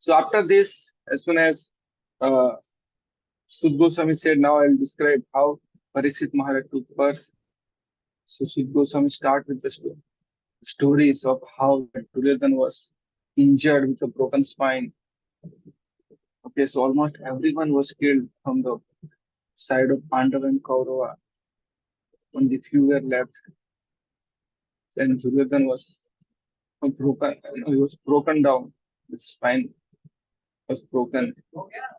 So after this, as soon as uh, Sud Goswami said, now I'll describe how Parikshit Maharaj took birth. So Sud Goswami start with the stories of how that Duryodhana was injured with a broken spine. Okay, so almost everyone was killed from the side of Pandava and Kaurava. Only few were left. And Duryodhana was broken. He was broken down. His spine was broken.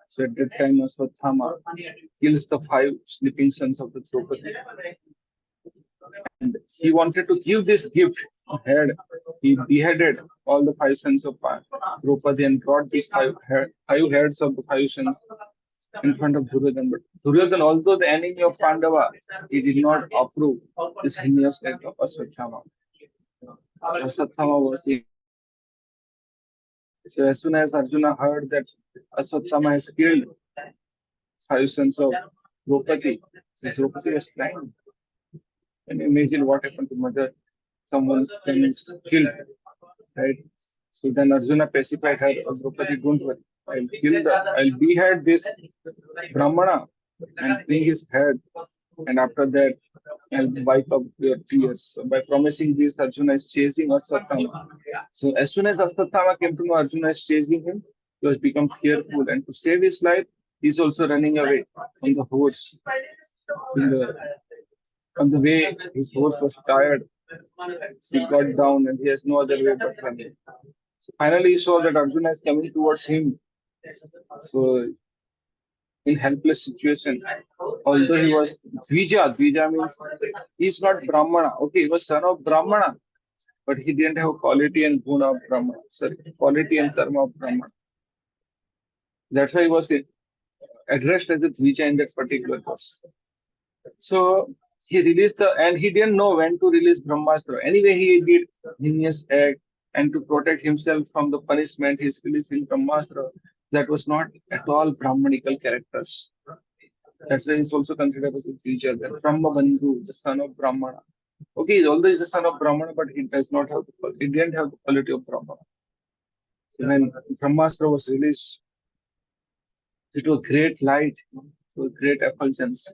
So at that time, Aswatthama kills the five sleeping sons of the Draupadi. And he wanted to give this gift. He beheaded all the five sons of Draupadi and brought these five heads of the five sons in front of Duryodhana. But Duryodhana, although the enemy of Pandava, he did not approve this heinous act of Aswatthama. Aswatthama was in. So as soon as Arjuna heard that Aswatthama has killed five sons of Draupadi, so Draupadi was crying. And imagine what happened to mother. Someone's son is killed, right? So then Arjuna pacified her, oh, Draupadi, don't worry. I'll behead this Brahmana and bring his head. And after that, I'll wipe up your tears. So by promising this, Arjuna is chasing Aswatthama. So as soon as Aswatthama came to know Arjuna is chasing him, he was become fearful. And to save his life, he's also running away on the horse. On the way, his horse was tired. So he got down and he has no other way but running. So finally, he saw that Arjuna is coming towards him. So in helpless situation, although he was Dvija means he's not Brahmana. Okay, he was son of Brahmana, but he didn't have quality and guna of Brahmana. Sorry, quality and karma of Brahmana. That's why he was addressed as a Dvija in that particular verse. So he released and he didn't know when to release Brahmastra. Anyway, he did heinous act, and to protect himself from the punishment, he's releasing Brahmastra. That was not at all Brahmanical characters. That's why he's also considered as a teacher. That Brahma Bandhu, the son of Brahmana. Okay, although he's the son of Brahmana, but he does not have he didn't have the quality of Brahmana. So when Brahmastra was released, it was great light, it was great effulgence.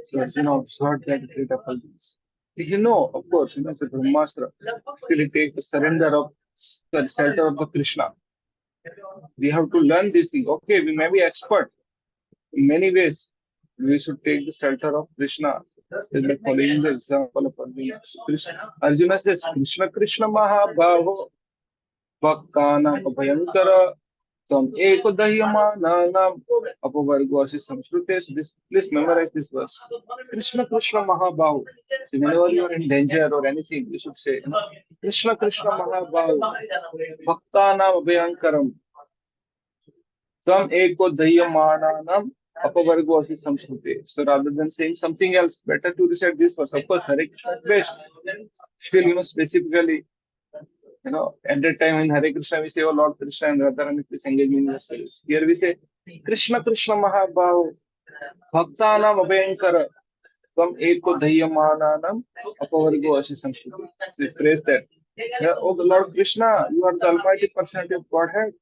So Arjuna observed that great effulgence. Of course, it's a Brahmastra. Still, it takes the surrender of the shelter of the Krishna. We have to learn this thing. Okay, we may be expert in many ways. We should take the shelter of Krishna. By following the example of Arjuna. Arjuna says, Krishna Krishna Mahabhavo Bhaktanam Abhayankara Tam Eko Dahyamananam Apavargvasi Samskrute. So please memorize this verse. Krishna Krishna Mahabhavo. So whenever you are in danger or anything, you should say, Krishna Krishna Mahabhavo Bhaktanam Abhayankaram Tam Eko Dahyamananam Apavargvasi Samskrute. So rather than saying something else, better to recite this verse. Of course, Hare Krishna is best. Still, specifically, at that time in Hare Krishna, we say, oh Lord Krishna and Radharani, please engage me in your service. Here we say, Krishna Krishna Mahabhavo, Bhaktanam Abhayankara, Tam Eko Dahyamananam, Apavargo Asi Samskriti. We phrase that. Oh the Lord Krishna, you are the Almighty Personality of Godhead.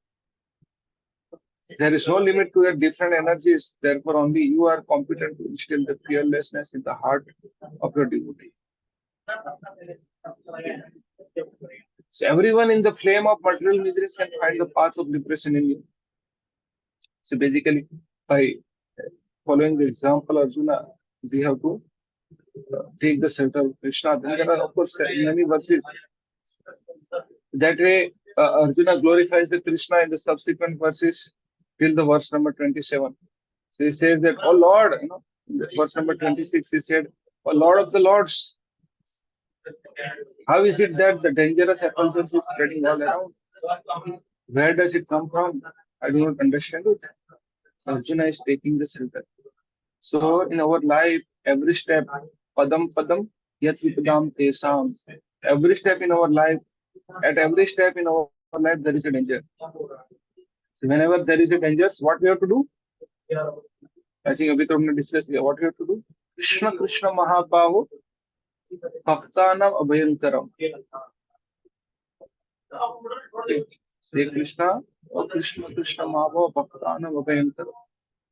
There is no limit to your different energies. Therefore, only you are competent to instill the fearlessness in the heart of your devotee. So everyone in the flame of material miseries can find the path of liberation in you. So basically, by following the example Arjuna, we have to take the shelter of Krishna. Then there are, of course, many verses. That way, Arjuna glorifies the Krishna in the subsequent verses till the verse number 27. So he says that, oh Lord, verse number 26, he said, oh Lord of the Lords, how is it that the dangerous effulgence is spreading all around? Where does it come from? I do not understand it. Arjuna is taking the shelter. So in our life, every step, padam padam, yat vipadam tesam. Every step in our life, at every step in our life, there is a danger. So whenever there is a danger, what we have to do? I think Abhi to discuss here. What we have to do? Krishna Krishna Mahabhavo Bhaktanam Abhayankaram. Okay. Say Krishna, Oh Krishna, Krishna, Mava, Bhaktana, Abhayankara.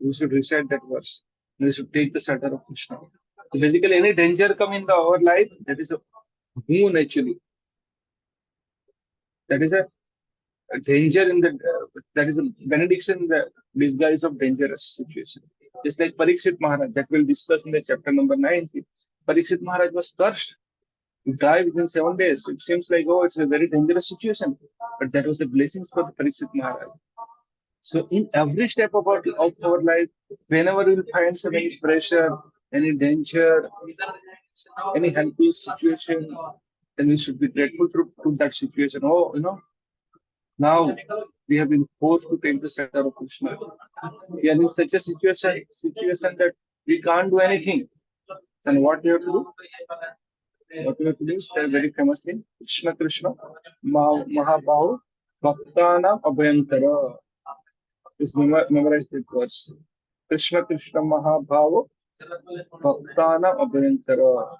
We should recite that verse. We should take the shelter of Krishna. So basically, any danger come in our life, that is a boon actually. That is a danger in the that is a benediction in the disguise of dangerous situation. Just like Parikshit Maharaj, that we'll discuss in the chapter number 9. Parikshit Maharaj was cursed to die within 7 days. It seems like, oh, it's a very dangerous situation. But that was a blessing for the Parikshit Maharaj. So in every step of our life, whenever we'll find some any pressure, any danger, any helpless situation, then we should be grateful to that situation. Oh, now we have been forced to take the center of Krishna. We are in such a situation that we can't do anything. Then what we have to do? What we have to do is a very famous thing. Krishna Krishna Mahabahu Bhaktana Abhayankara. Just memorize that verse. Krishna Krishna Mahabhava Bhaktana Abhayankara.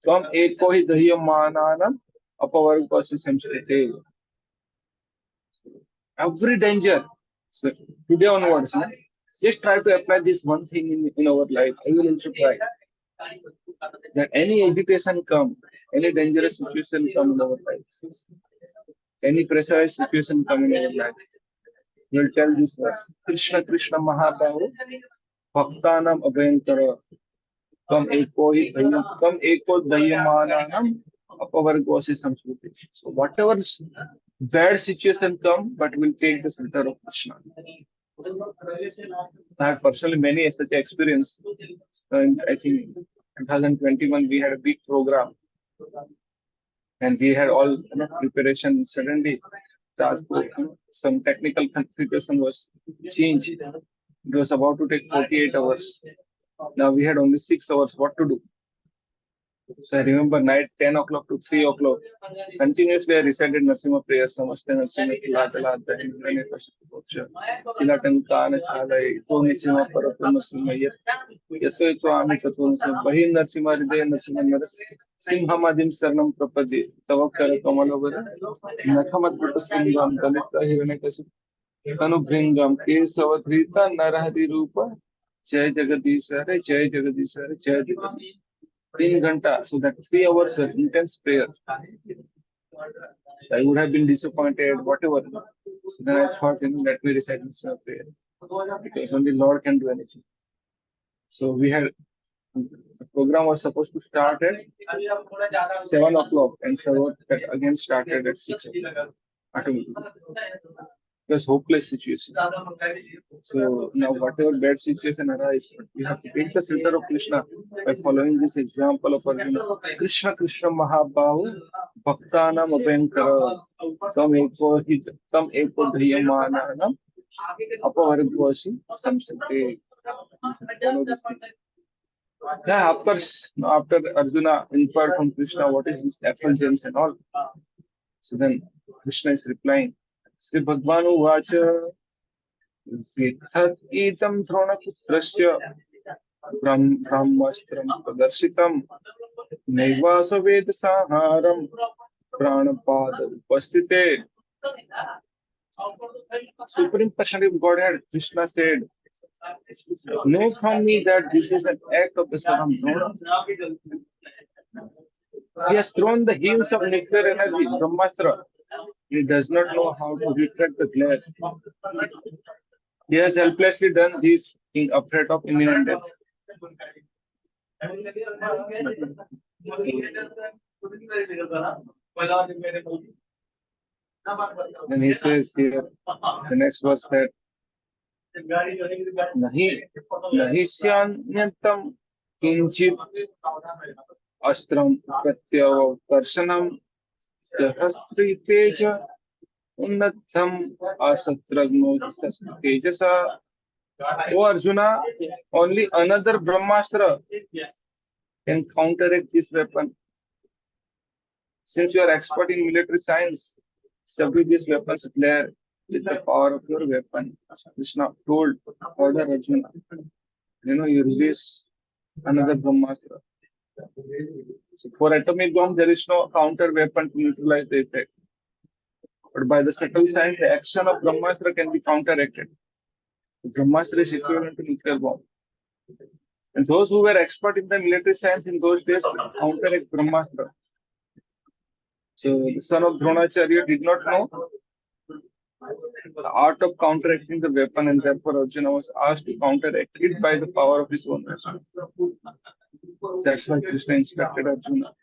Tvam eko hi dahyamananan apavargvasi samskrite. Every danger. So today onwards, just try to apply this one thing in our life. I will also try that any agitation come, any dangerous situation come in our life, any pressurized situation come in our life, you will tell this verse. Krishna Krishna Mahabahu Bhaktanam Abhayankara Tam eko Dayamananam Apavargosi Samskriti. So whatever bad situation come, but we'll take the center of Krishna. I had personally many such experience. And I think 2021 we had a big program, and we had all preparation. Suddenly, some technical configuration was changed. It was about to take 48 hours. Now we had only 6 hours. What to do? So I remember night 10 o'clock to 3 o'clock. Continuously I recited Narasimha prayers. Namaste Narasimha Kilatala Dhanvane Pasupotcha. Silatankana Chalai. Ito Narasimha Parato Narasimha Yat. Yato Ito Ami Tato Narasimha. Bahin Narasimha Hridaya Narasimha Naras. Simhamadim Sarnam Prapadi. Tavakkara Kamalavara. Nakhamat Pratasingam. Dalita Hiranakasu. Tanubhringam. Kesavathrita Narahari Rupa. Jai Jagadishare. Jai Jagadishare. Jai Jagadishare. 3 ghanta, so that 3 hours of intense prayer. So I would have been disappointed, whatever. So then I thought, let me recite this prayer, because only Lord can do anything. So we had the program was supposed to start at 7 o'clock, and so that again started at 6 o'clock. Automatically. It was hopeless situation. So now whatever bad situation arises, we have to take the center of Krishna by following this example of Arjuna. Krishna Krishna Mahabhavu Bhaktanam Abhayankara Tam eko Dhayamananam Apavargvasi Samsate. Follow this thing. Yeah, of course, after Arjuna inquired from Krishna what is this effulgence and all. So then Krishna is replying. Sri Bhagavanu Vacha Vithat Itam Dhronaputrasya Brahmastram Pradarsitam Naivasa Veda Saharam Pranapada Upastite. Supreme Personality of Godhead, Krishna said, know from me that this is an act of the son of Drona. He has thrown the heels of nuclear energy, Brahmastra. He does not know how to reflect the glare. He has helplessly done this in afraid of imminent death. And he says here, the next verse that Nahi Syanyatam Kinchit Astram Pratyava Karsanam Jahastri Teja Unnatham Asatragno Tejasa. O Arjuna, only another Brahmastra can counteract this weapon. Since you are expert in military science, subdue these weapons flare with the power of your weapon. Krishna told order Arjuna, you release another Brahmastra. So for atomic bomb, there is no counter weapon to neutralize the effect. But by the subtle science, the action of Brahmastra can be counteracted. Brahmastra is equivalent to nuclear bomb. And those who were expert in the military science in those days could counteract Brahmastra. So the son of Dronacharya did not know the art of counteracting the weapon, and therefore Arjuna was asked to counteract it by the power of his own weapon. That's why Krishna instructed Arjuna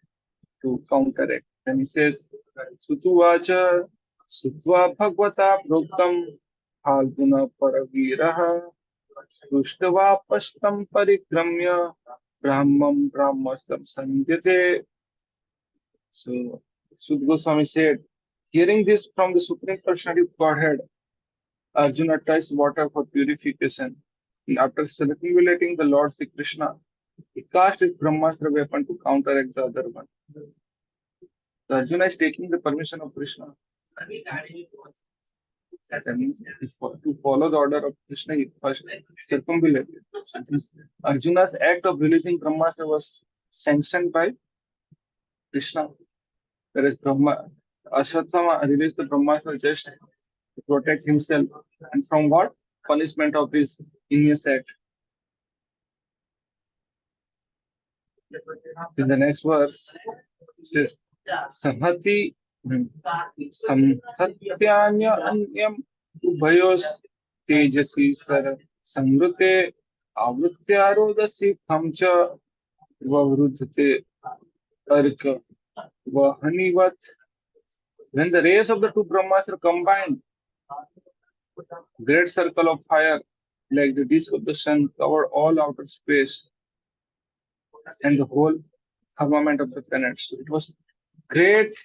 to counteract. And he says, Sutuvacha Sutva Bhagavata Proktam Arjuna Paraviraha Rushtava Pashtam Parikramya Brahmam Brahmastam Sanjate. So Sut Goswami said, hearing this from the Supreme Personality of Godhead, Arjuna touched water for purification. And after circumambulating the Lord Sri Krishna, he cast his Brahmastra weapon to counteract the other one. So Arjuna is taking the permission of Krishna. That means to follow the order of Krishna, he first circumambulated. So Arjuna's act of releasing Brahmastra was sanctioned by Krishna. Whereas Aswatthama released the Brahmastra just to protect himself. And from what? Punishment of his heinous act. In the next verse, it says, Samhati Samhatyanya Anyam Ubhayos Tejasi Sar Samrute Avrityarodasi Kamcha Vavrudhate Arka Vahanivat. When the rays of the two Brahmastra combined, great circle of fire, like the disk of the sun, covered all outer space and the whole firmament of the planets. So it was great.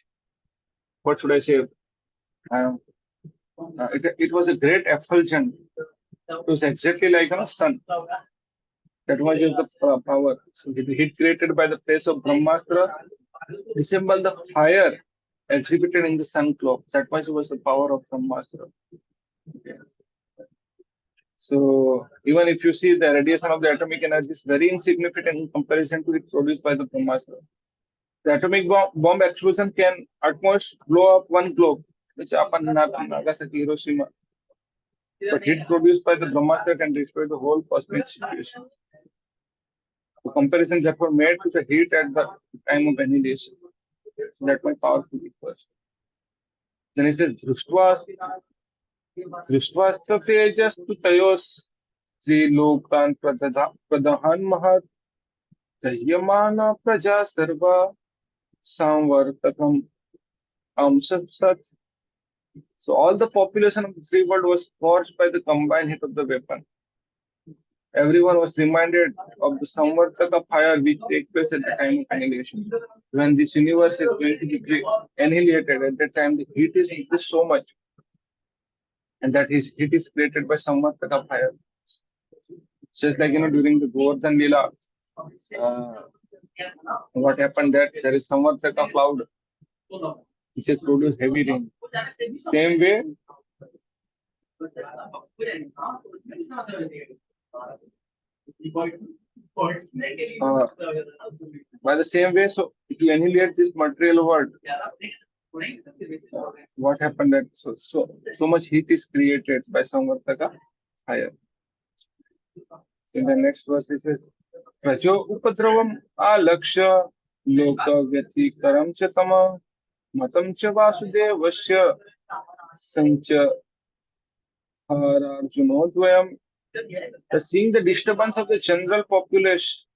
What should I say? It was a great effulgence. It was exactly like a sun. That was just the power. So the heat created by the place of Brahmastra resembled the fire exhibited in the sun globe. That was the power of Brahmastra. Okay. So even if you see the radiation of the atomic energy is very insignificant in comparison to it produced by the Brahmastra. The atomic bomb explosion can at most blow up one globe, which happened in Nagasaki, Hiroshima. But heat produced by the Brahmastra can destroy the whole cosmic situation. The comparison therefore made to the heat at the time of annihilation. That my powerful first. Then he says, Drishtva tejas tu tayos Sri Lokan Pradahan Mahat Tahyamana Praja Sarva Samvartakam Amsat. So all the population of the three world was scorched by the combined heat of the weapon. Everyone was reminded of the Samvartaka fire which takes place at the time of annihilation. When this universe is going to be annihilated, at that time the heat is increased so much, and that heat is created by Samvartaka fire. Just like during the Govardhan Leela, what happened that there is Samvartaka cloud which has produced heavy rain. Same way, by the same way, so to annihilate this material world, what happened that so much heat is created by Samvartaka fire. In the next verse it says, Prajo upadravam alaksha loka vyati karam cha tama matam cha vasudevasya sancha hararjunodvayam. Seeing the disturbance of the general populace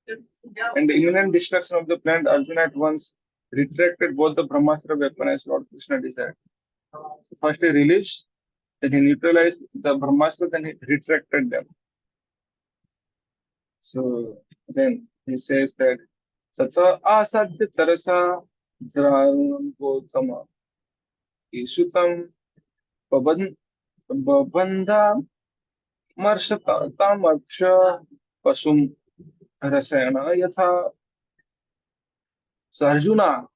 and the imminent destruction of the planet, Arjuna at once retracted both the Brahmastra weapon as Lord Krishna desired. So first he released, then he neutralized the Brahmastra, then he retracted them. So then he says that Tata asadya tarasa jranam gotama isutam babandha marshatamarksha pasum rasayana yatha. So Arjuna,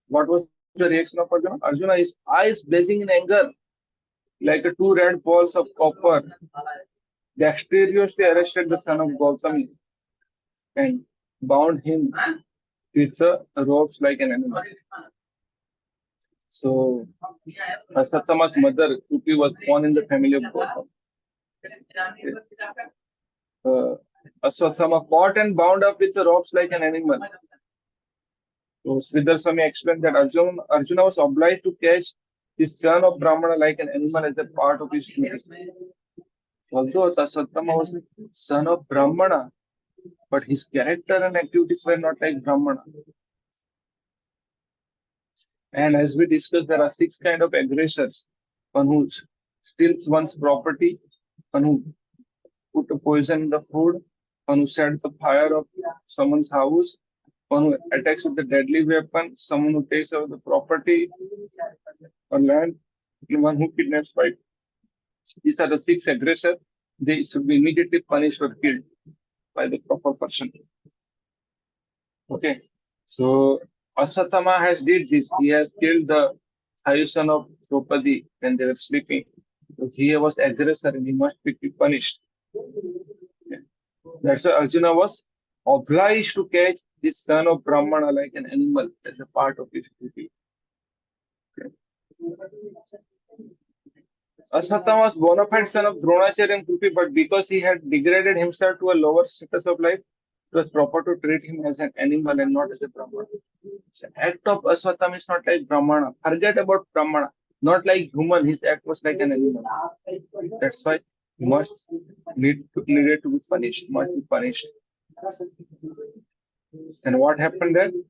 what was the reaction of Arjuna? Arjuna, his eyes blazing in anger like two red balls of copper. They dexterously arrested the son of Gautami and bound him with ropes like an animal. So Aswatthama's mother, Kupi, was born in the family of Gautam. Aswatthama caught and bound up with the ropes like an animal. So Sridhar Swami explained that Arjuna was obliged to catch his son of Brahmana like an animal as a part of his duty. Although Aswatthama was the son of Brahmana, but his character and activities were not like Brahmana. And as we discussed, there are 6 kind of aggressors: one who steals one's property, one who put a poison in the food, one who set the fire of someone's house, one who attacks with a deadly weapon, someone who takes away the property or land, and one who kidnaps by. These are the 6 aggressors. They should be immediately punished or killed by the proper person. Okay. So Aswatthama has did this. He has killed the son of Draupadi when they were sleeping. So he was aggressor and he must be punished. Okay. That's why Arjuna was obliged to catch this son of Brahmana like an animal as a part of his duty. Okay. Aswatthama was bona fide son of Dronacharya and Krupi, but because he had degraded himself to a lower status of life, it was proper to treat him as an animal and not as a Brahmana. The act of Aswatthama is not like Brahmana. Forget about Brahmana. Not like human, his act was like an animal. That's why he needed to be punished, must be punished. And what happened then?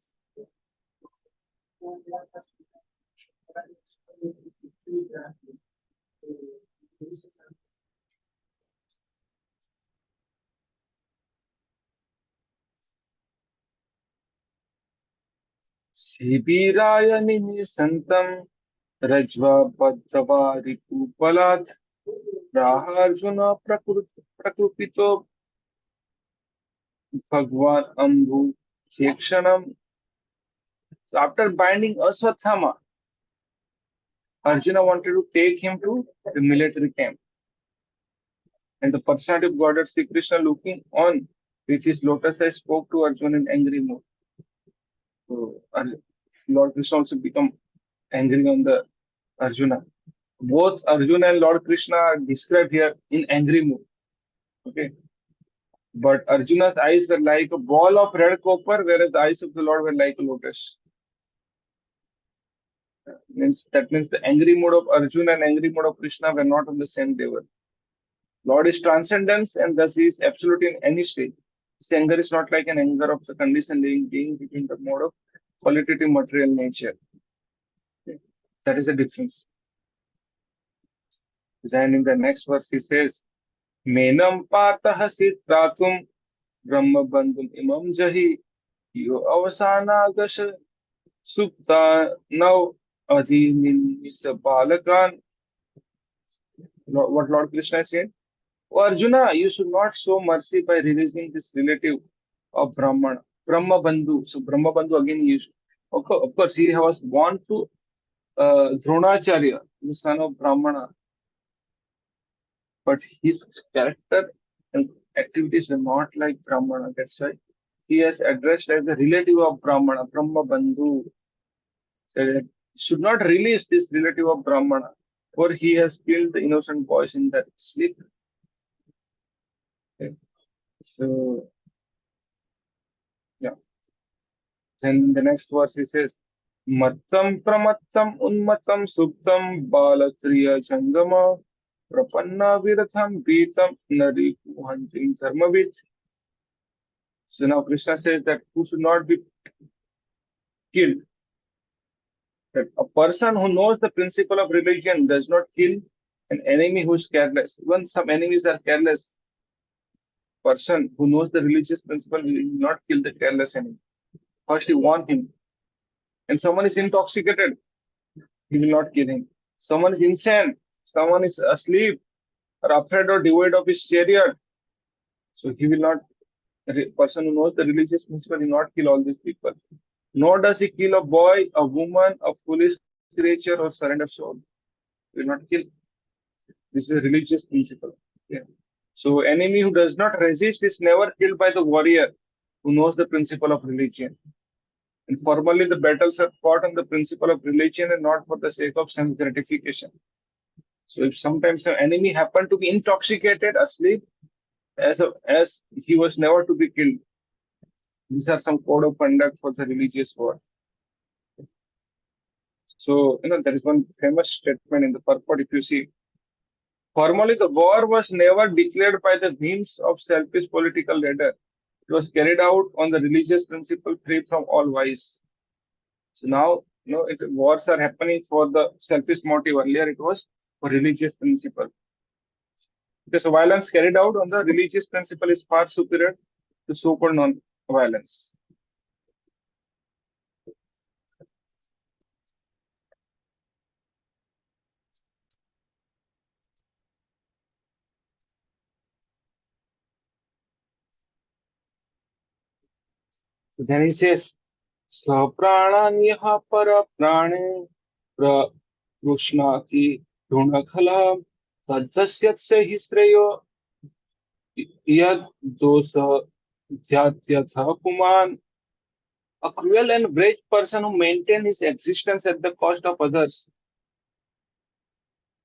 Sibiraya santam rajva bhaddava rikupalat raharjuna prakrupito bhagwan ambu chekshanam. So after binding Aswatthama, Arjuna wanted to take him to the military camp. And the personality of God, Sri Krishna, looking on with his lotus eyes, spoke to Arjuna in angry mood. So Lord Krishna also become angry on the Arjuna. Both Arjuna and Lord Krishna are described here in angry mood. Okay. But Arjuna's eyes were like a ball of red copper, whereas the eyes of the Lord were like a lotus. That means the angry mood of Arjuna and angry mood of Krishna were not on the same level. Lord is transcendence and thus he is absolute in any state. This anger is not like an anger of the conditioned living being between the mode of qualitative material nature. Okay. That is the difference. Then in the next verse he says, Menam patah sitratum brahma bandhum imam jahi yo avasana gasha supta now adhinin balakan. What Lord Krishna said? Oh, Arjuna, you should not show mercy by releasing this relative of Brahmana, Brahma Bandhu. So Brahma Bandhu again is, of course, he was born to Dronacharya, the son of Brahmana, but his character and activities were not like Brahmana. That's why he is addressed as the relative of Brahmana, Brahma Bandhu. So should not release this relative of Brahmana, for he has killed the innocent boys in their sleep. Okay. So, yeah. Then the next verse he says, Mattam pramattam unmattam suptam balastriya jangama prapanna viratham beatam nari kuhantim dharmavit. So now Krishna says that who should not be killed. That a person who knows the principle of religion does not kill an enemy who is careless. Even some enemies are careless. Person who knows the religious principle will not kill the careless enemy. First, he warn him. And someone is intoxicated, he will not kill him. Someone is insane, someone is asleep, or afraid or devoid of his chariot. So he will not, the person who knows the religious principle will not kill all these people. Nor does he kill a boy, a woman, a foolish creature, or surrender soul. He will not kill. This is a religious principle. Yeah. So enemy who does not resist is never killed by the warrior who knows the principle of religion. And formally, the battles are fought on the principle of religion and not for the sake of sense gratification. So, if sometimes an enemy happened to be intoxicated, asleep, as he was never to be killed, these are some code of conduct for the religious war. So, there is one famous statement in the purport. If you see, formally, the war was never declared by the whims of selfish political leader. It was carried out on the religious principle free from all vice. So now, wars are happening for the selfish motive. Earlier, it was for religious principle. Because violence carried out on the religious principle is far superior to so-called non-violence. So then he says, Saprana para prane pra krushnati dhunakhala sajasyatse hisreyo yad dosa jyatyatha puman. A cruel and brave person who maintains his existence at the cost of others'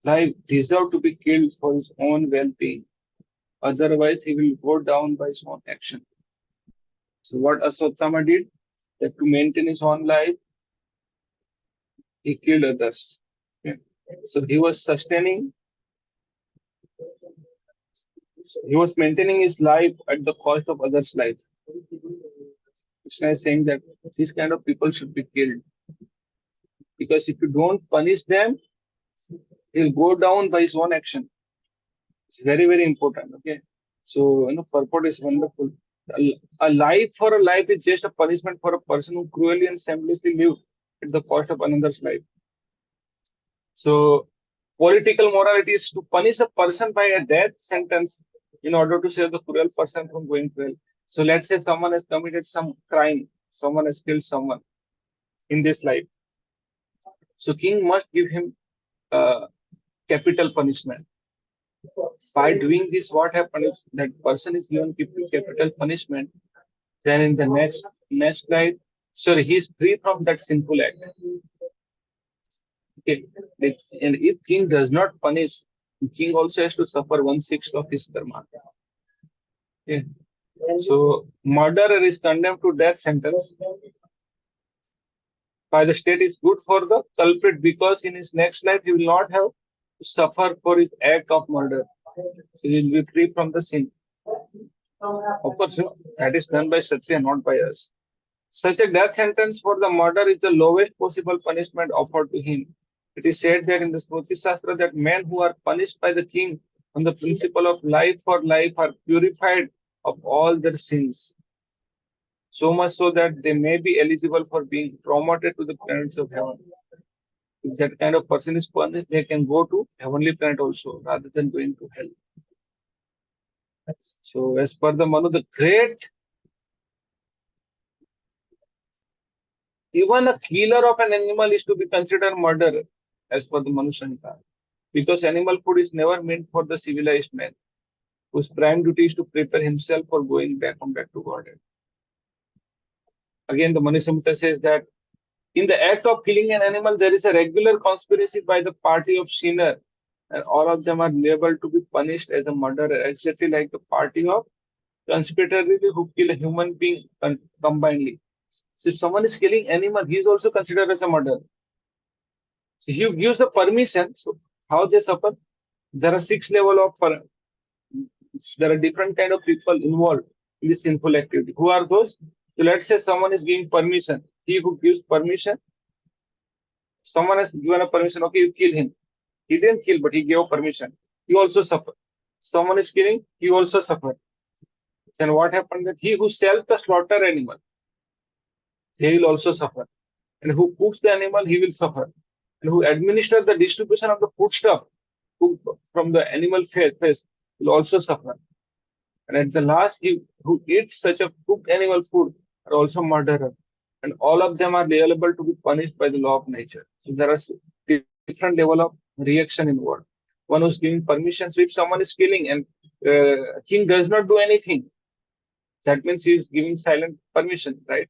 life deserves to be killed for his own well-being. Otherwise, he will go down by his own action. So, what Aswatthama did, that to maintain his own life, he killed others. Okay. So, he was maintaining his life at the cost of others' life. Krishna is saying that these kind of people should be killed. Because if you don't punish them, he'll go down by his own action. It's very, very important. Okay. So, purport is wonderful. A life for a life is just a punishment for a person who cruelly and shamelessly live at the cost of another's life. So, political morality is to punish a person by a death sentence in order to save the cruel person from going to hell. So, let's say someone has committed some crime, someone has killed someone in this life. So, king must give him capital punishment. By doing this, what happens if that person is given capital punishment? Then in the next life, sorry, he is free from that sinful act. Okay. And if king does not punish, king also has to suffer 1/6 of his karma. Okay. So murderer is condemned to death sentence by the state is good for the culprit because in his next life he will not have to suffer for his act of murder. So he will be free from the sin. Of course, that is done by Kshatriya, not by us. Such a death sentence for the murder is the lowest possible punishment offered to him. It is said that in the Smriti Shastra that men who are punished by the king on the principle of life for life are purified of all their sins. So much so that they may be eligible for being promoted to the planets of heaven. If that kind of person is punished, they can go to heavenly planet also rather than going to hell. So as per the Manu, the great, even a killer of an animal is to be considered murder as per the Manu Samhita. Because animal food is never meant for the civilized man, whose prime duty is to prepare himself for going back to Godhead. Again, the Manu Samhita says that in the act of killing an animal, there is a regular conspiracy by the party of sinner, and all of them are liable to be punished as a murderer, exactly like the party of conspirators who kill a human being combinedly. So if someone is killing animal, he is also considered as a murderer. So he gives the permission. So how they suffer? There are 6 levels of there are different kind of people involved in this sinful activity. Who are those? So let's say someone is giving permission. He who gives permission, someone has given a permission. Okay, you kill him. He didn't kill, but he gave permission. He also suffered. Someone is killing. He also suffered. Then what happened? That he who sells the slaughter animal, he will also suffer. And who cooks the animal, he will suffer. And who administers the distribution of the foodstuff from the animal face will also suffer. And at the last, he who eats such a cooked animal food are also murderer. And all of them are liable to be punished by the law of nature. So there are different level of reaction involved. One who's giving permission. So if someone is killing and king does not do anything, that means he is giving silent permission, right?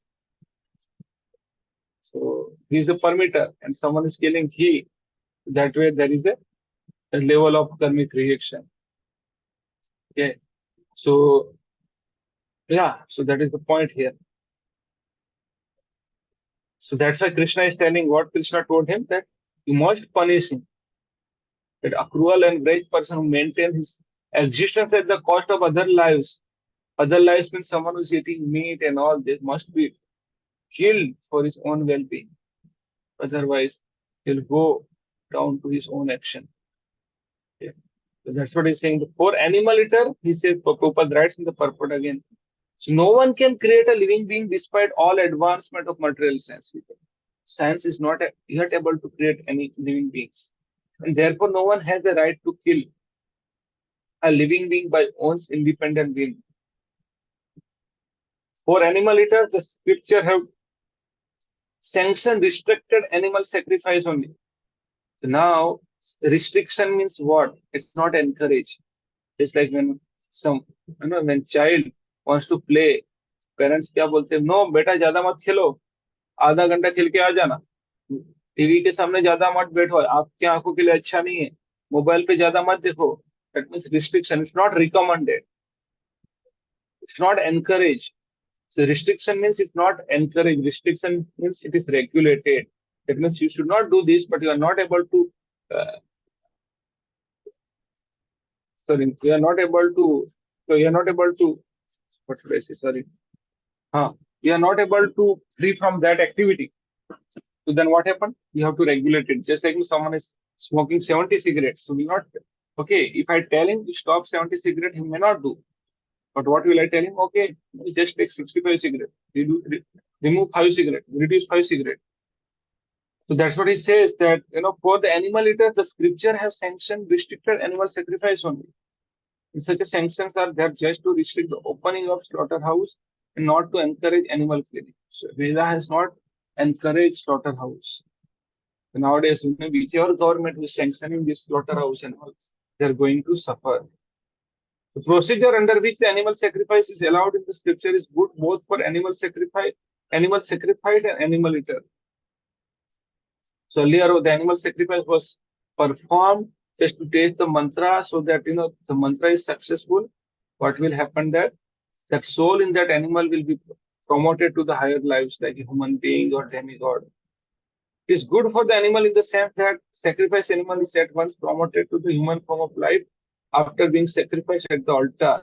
So he is a permitter and someone is killing he. That way there is a level of karmic reaction. Okay. So yeah, so that is the point here. So that's why Krishna is telling what Krishna told him, that you must punish him. That a cruel and brave person who maintains his existence at the cost of other lives. Other lives means someone who's eating meat and all this must be killed for his own well-being. Otherwise, he'll go down to his own action. Yeah. So that's what he's saying. For animal eater, he says, Prabhupada writes in the purport again. So no one can create a living being despite all advancement of material science. Science is not yet able to create any living beings. And therefore, no one has the right to kill a living being by one's independent will. For animal eaters, the scripture have sanctioned restricted animal sacrifice only. Now, restriction means what? It's not encouraged. It's like when when child wants to play, parents क्या बोलते हैं? No, बेटा ज्यादा मत खेलो, आधा घंटा खेल के आ जाना. टीवी के सामने ज्यादा मत बैठो, आपकी आंखों के लिए अच्छा नहीं है. मोबाइल पे ज्यादा मत देखो. That means restriction. It's not recommended. It's not encouraged. So restriction means it's not encouraged. Restriction means it is regulated. That means you should not do this, but you are not able to. Uh, sorry, you are not able to. So you are not able to. What should I say? Sorry. You are not able to free from that activity. So then what happened? You have to regulate it. Just like if someone is smoking 70 cigarettes, so we not okay. If I tell him to stop 70 cigarettes, he may not do. But what will I tell him? Okay, you just take 65 cigarettes. Remove 5 cigarettes. Reduce 5 cigarettes. So that's what he says, that for the animal eater, the scripture has sanctioned restricted animal sacrifice only. And such a sanctions are there just to restrict the opening of slaughterhouse and not to encourage animal killing. So Veda has not encouraged slaughterhouse. So nowadays, whichever government is sanctioning this slaughterhouse and all, they are going to suffer. The procedure under which the animal sacrifice is allowed in the scripture is good both for animal sacrifice and animal eater. So earlier the animal sacrifice was performed just to taste the mantra, so that the mantra is successful. What will happen, that soul in that animal will be promoted to the higher lives like a human being or demigod. It is good for the animal in the sense that sacrifice animal is at once promoted to the human form of life after being sacrificed at the altar.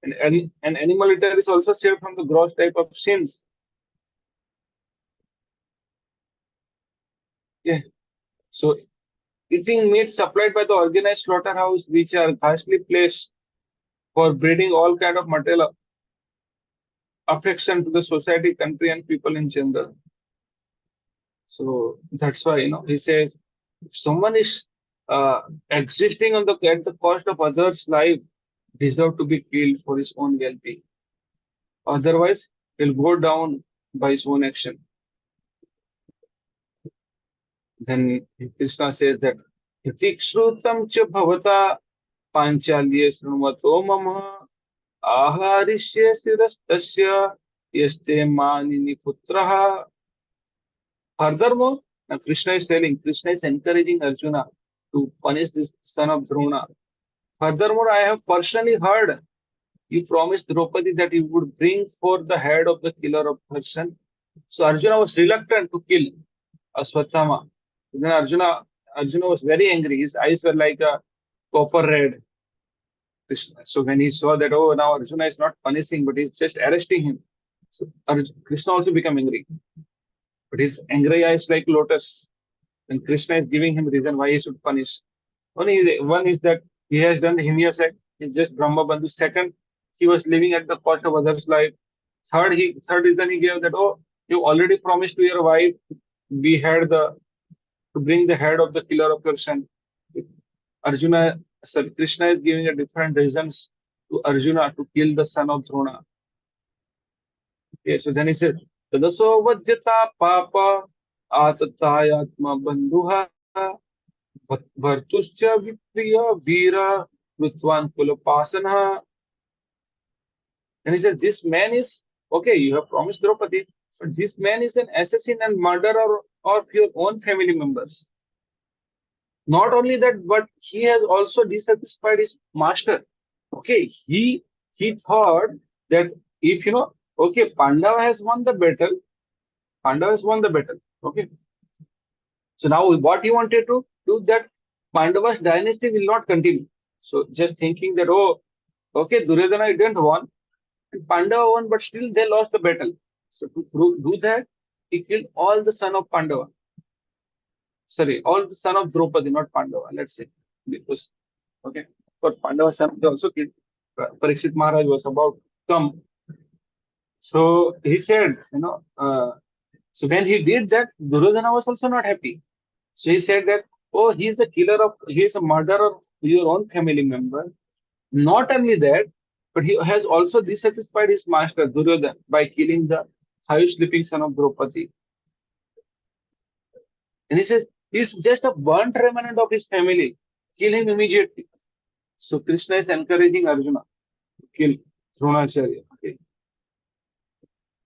And an animal eater is also saved from the gross type of sins. Yeah. So eating meat supplied by the organized slaughterhouse, which are ghastly place for breeding all kind of material affection to the society, country, and people in general. So that's why he says, if someone is existing at the cost of others' life, deserve to be killed for his own well-being. Otherwise, he'll go down by his own action. Then Krishna says that Itikshrutam cha bhavata panchalye srunvato mama aharishya sirastasya yaste manini putraha. Furthermore, now Krishna is encouraging Arjuna to punish this son of Drona. Furthermore, I have personally heard you promised Draupadi that you would bring forth the head of the killer of her son. So Arjuna was reluctant to kill Aswatthama. Then Arjuna was very angry. His eyes were like a copper red. So when he saw that, oh, now Arjuna is not punishing, but he's just arresting him. So Krishna also became angry. But his angry eyes like lotus. And Krishna is giving him reason why he should punish. One is that he has done heinous act. He's just Brahma Bandhu. Second, he was living at the cost of others' life. Third reason he gave that, oh, you already promised to your wife to bring the head of the killer of your son. Krishna is giving a different reasons to Arjuna to kill the son of Drona. Okay, so then he said, Tadaso Vajjata Papa Atatayatma Bandhuha Bhartuscha Vipriya Veera Vitwan Kulapasana. And he said, this man is okay, you have promised Draupadi, But this man is an assassin and murderer of your own family members. Not only that, but he has also dissatisfied his master. Okay, he thought that if okay, Pandava has won the battle. Pandava has won the battle. Okay, so now what he wanted to do that Pandava's dynasty will not continue. So just thinking that okay, Duryodhana didn't won and Pandava won, but still they lost the battle. So to do that, he killed all the son of Pandava. Sorry, all the son of Draupadi, not Pandava. Let's say because okay, for Pandava son they also killed. Parikshit Maharaj was about to come. So he said, so when he did that, Duryodhana was also not happy. So he said that, oh, he is a murderer of your own family member. Not only that, but he has also dissatisfied his master Duryodhana by killing the highest sleeping son of Draupadi. And he says, he's just a burnt remnant of his family. Kill him immediately. So Krishna is encouraging Arjuna to kill Dronacharya. Okay.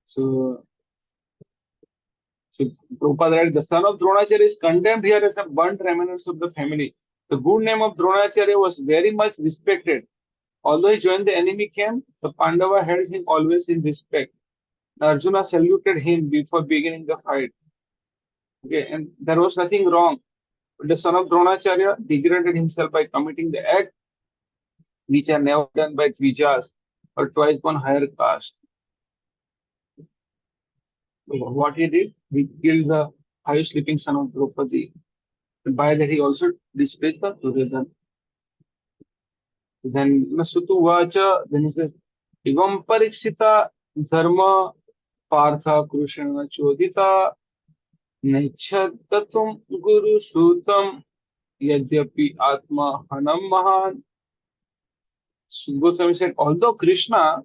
So, so Prabhupada writes, the son of Dronacharya is condemned here as a burnt remnants of the family. The good name of Dronacharya was very much respected. Although he joined the enemy camp, the Pandava held him always in respect. Arjuna saluted him before beginning the fight. Okay, and there was nothing wrong. But the son of Dronacharya degraded himself by committing the act which are never done by Tvijas or twice born higher caste. So what he did, he killed the highest sleeping son of Draupadi. And by that he also displaced the Duryodhana. Then Sutu Vacha, then he says, Ivam Parikshita Dharma Partha Krushana Chodita Nechadatum Guru Sutam Yadyapi Atma Hanam Mahan. Goswami said, although Krishna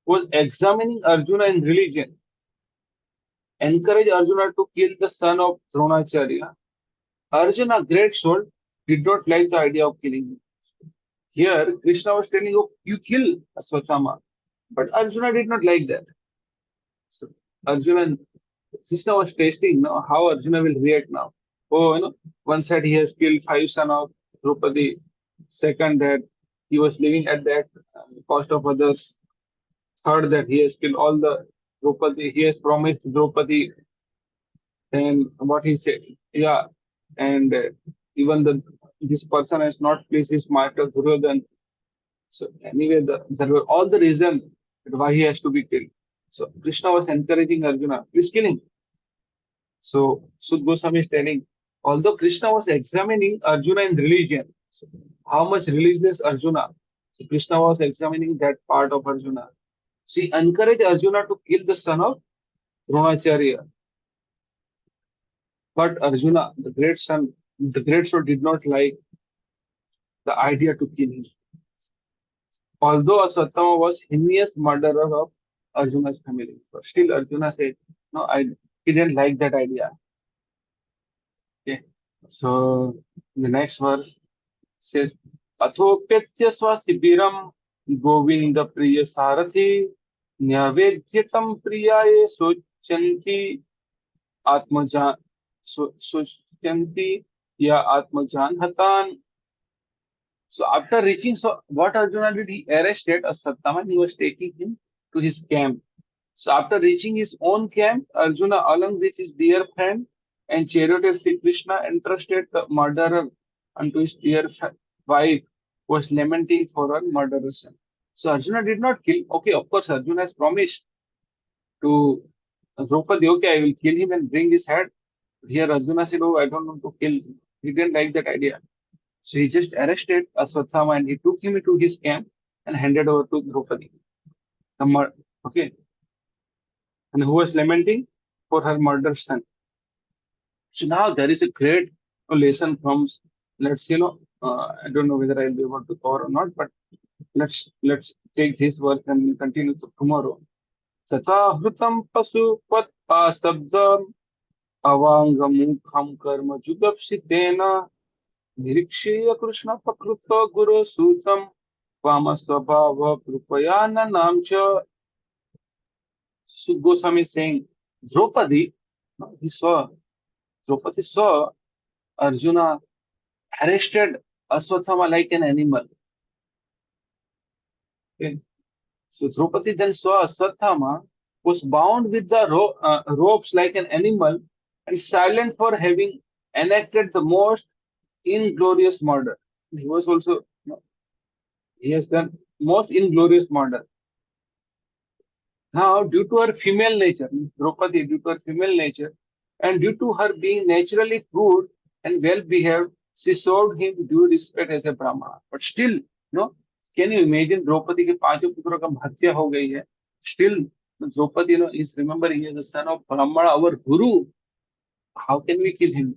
was examining Arjuna in religion, encouraged Arjuna to kill the son of Dronacharya, Arjuna, great soul, did not like the idea of killing him. Here, Krishna was telling you, you kill Aswatthama. But Arjuna did not like that. So Arjuna, Krishna was tasting how Arjuna will react now. Oh, one side he has killed five sons of Draupadi. Second, that he was living at that cost of others. Third, that he has killed all the Draupadi. He has promised Draupadi. And what he said, yeah, and even this person has not pleased his master Duryodhana. So anyway, there were all the reasons why he has to be killed. So Krishna was encouraging Arjuna, please kill him. So Sud Goswami is telling, although Krishna was examining Arjuna in religion, so how much religious Arjuna, so Krishna was examining that part of Arjuna. So he encouraged Arjuna to kill the son of Dronacharya. But Arjuna, the great soul did not like the idea to kill him. Although Aswatthama was heinous murderer of Arjuna's family, but still Arjuna said, no, he didn't like that idea. Okay. So the next verse says, Athopetya swasibiram Govinda priya sarathi Nyavedyatam priyaye sochanti atmajan sochanti ya atmajan hatan. So after reaching, so what Arjuna did, he arrested Aswatthama and he was taking him to his camp. So after reaching his own camp, Arjuna, along with his dear friend and charioteer Sri Krishna, entrusted the murderer unto his dear wife, who was lamenting for her murderous son. So Arjuna did not kill. Okay, of course, Arjuna has promised to Draupadi, okay, I will kill him and bring his head. Here Arjuna said, oh, I don't want to kill him. He didn't like that idea. So he just arrested Aswatthama and he took him into his camp and handed over to Draupadi. Okay. And who was lamenting for her murdered son. So now there is a great lesson from, let's, I don't know whether I'll be able to cover or not, but let's take this verse and we'll continue tomorrow. Tata hrutam pasu pat asabdam avangamukham karma jugapshitena Nirikshya Krishna Pakrutva Guru Sutam Vamasvabhava Krupayana Namcha. Goswami is saying Draupadi, Draupadi saw Arjuna arrested Aswatthama like an animal. Okay. So Draupadi then saw Aswatthama was bound with the ropes like an animal and silent for having enacted the most inglorious murder. He was also, he has done most inglorious murder. Now, due to her female nature, means Draupadi, due to her female nature, and due to her being naturally good and well behaved, she showed him due respect as a Brahmana. But still, can you imagine Draupadi के पांचों पुत्रों का हत्या हो गई है? Still, Draupadi, is remembering he is the son of Brahmana, our guru. How can we kill him?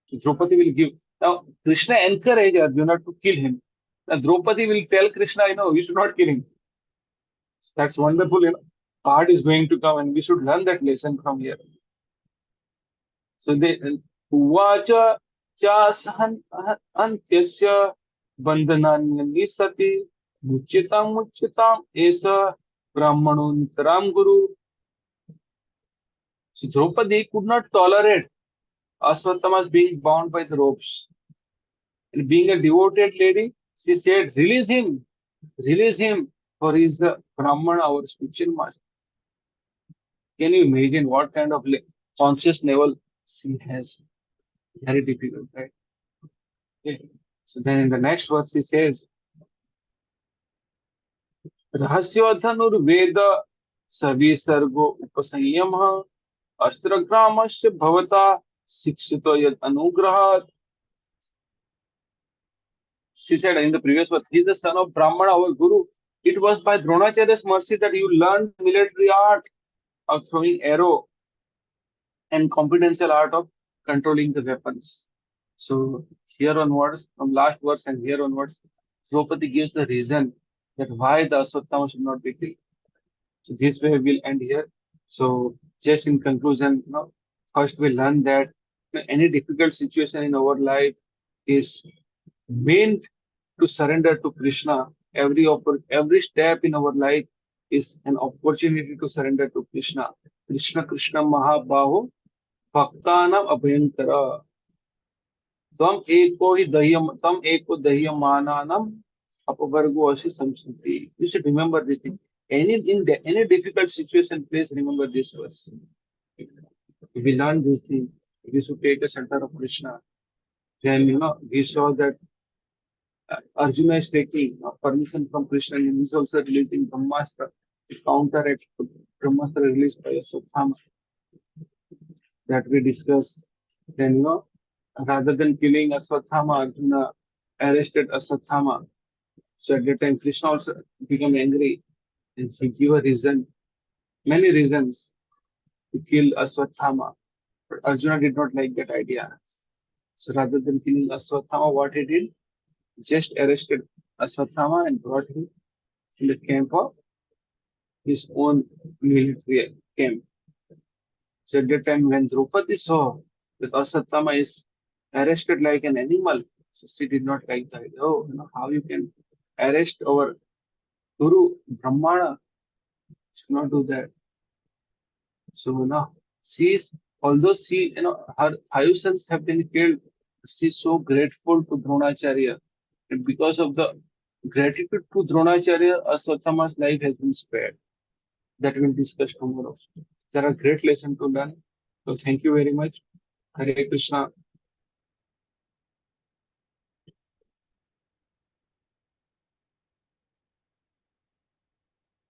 So Draupadi will give. Now, Krishna encouraged Arjuna to kill him. Now, Draupadi will tell Krishna, you should not kill him. So that's wonderful, part is going to come and we should learn that lesson from here. So they Uvacha chasahan antyasya bandhanani sati muchitam esa brahmano nitaram guru. So Draupadi could not tolerate Aswatthama's being bound by the ropes. And being a devoted lady, she said, release him, for he is the Brahman, our spiritual master. Can you imagine what kind of conscious level she has? Very difficult, right? Okay. So then in the next verse he says, Rahasyotanur Veda Savisargo Upasanyamha Astragramasya Bhavata Sikshito Yad Anugrahat. She said in the previous verse, he is the son of Brahmana, our guru. It was by Dronacharya's mercy that you learned military art of throwing arrow and confidential art of controlling the weapons. So here onwards, from last verse and here onwards, Draupadi gives the reason that why the Aswatthama should not be killed. So this way we'll end here. So just in conclusion, first we learn that any difficult situation in our life is meant to surrender to Krishna. Every step in our life is an opportunity to surrender to Krishna. Krishna Mahabaho Bhaktanam Abhayankara. Tam eko dahyamananam apavargo asi samsati. You should remember this thing. Any difficult situation, please remember this verse. If we learn this thing, we should take a center of Krishna. Then, we saw that Arjuna is taking permission from Krishna and he's also releasing Brahmastra to counteract Brahmastra released by Aswatthama that we discussed. Then, rather than killing Aswatthama, Arjuna arrested Aswatthama. So at that time, Krishna also became angry and he gave a reason, many reasons to kill Aswatthama. But Arjuna did not like that idea. So rather than killing Aswatthama, what he did, just arrested Aswatthama and brought him in the camp of his own military camp. So at that time, when Draupadi saw that Aswatthama is arrested like an animal, so she did not like the idea. Oh, how you can arrest our Guru Brahmana? Should not do that. So although her 5 sons have been killed, she's so grateful to Dronacharya. And because of the gratitude to Dronacharya, Aswatthama's life has been spared. That we'll discuss tomorrow. There are great lessons to learn. So thank you very much. Hare Krishna.